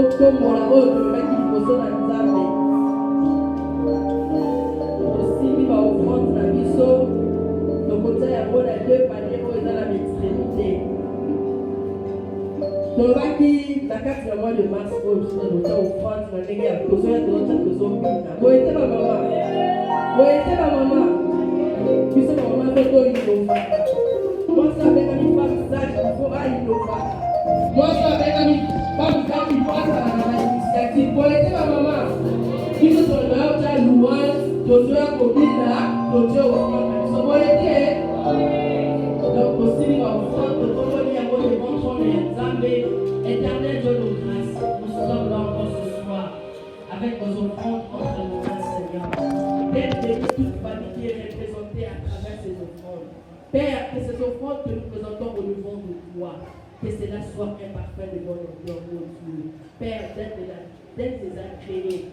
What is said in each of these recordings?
tombola oyo tolobaki liboso na Nzambe. Osimbi baofrande na biso tokotia yango na 2 panier oyo eza na extrémité. Tolobaki na kati ya mois de mars oyo biso tokotia ofrande na ndenge ya tozoya tozobina. Boyete bamama, boyete bamama, biso bamama mpe toyinofaka. Mwasi abengami femme sage ifo ayinofaka. Mwasi abengami femme sage ifo azala na initiative. Boyete bamama, biso toloya otya louange tozoya kobina totie ofrande na biso. Boyete donc osili baofrande tokoli yango devant son ya Nzambe. Éternel Dieu de grâce, nous sommes là encore ce soir avec nos offrandes entre nos mains, Seigneur. Père, bénis toute famille qui est représentée à travers ces offrandes. Père, que ces offrandes que nous présentons au devant de toi, que cela soit un parfum de bonne odeur, mon Dieu. Père, d'être les agréés.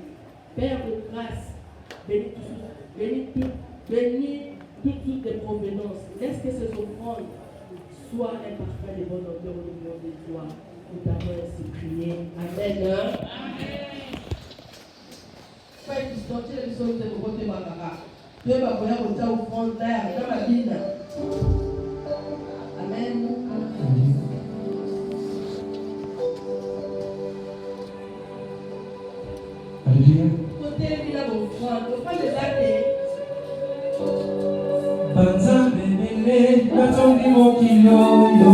Père de grâce, bénis toutes les provenances. Laisse que ces offrandes soient un parfum de bonne odeur au devant de toi. Nous t'avons ainsi prié. Amen. Frère Christophe, tu es le seul de côté Makara. Tu es ma première au temps au fond de l'air, dans ma vie. Amen. Alléluia. Côté Villa Beaufort, au fond des années. Banzambe mele, natongi mokiloyo.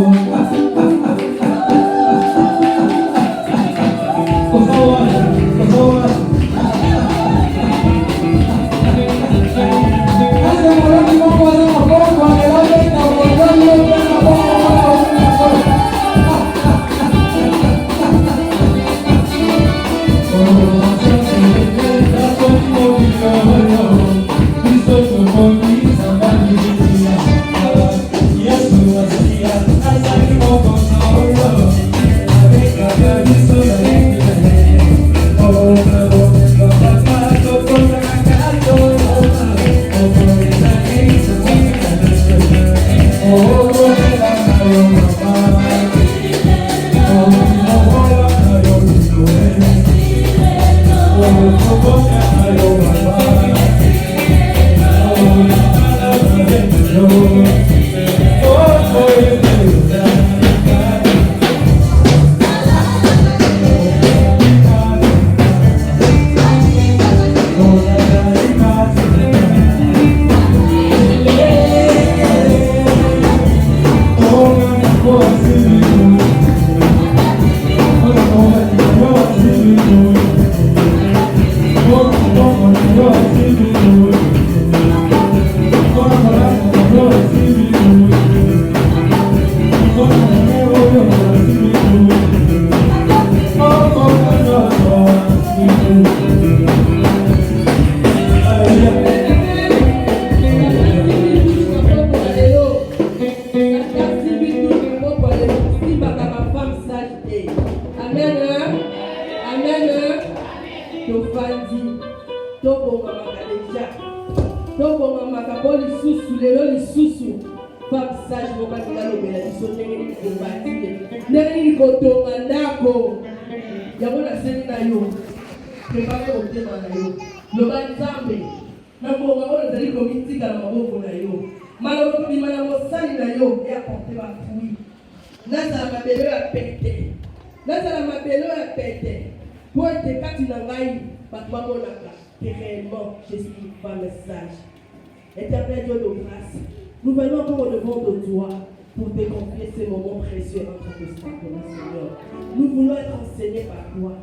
Éternel Dieu de grâce, nous venons encore au devant de toi pour te confier ces moments précieux entre tes mains, Seigneur. Nous voulons être enseignés par toi.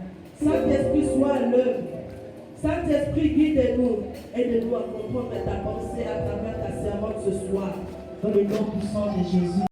Saint-Esprit, sois à l'œuvre. Saint-Esprit, guide-nous. Aide-nous à comprendre ta pensée à travers ta servante ce soir. Dans le nom puissant de Jésus.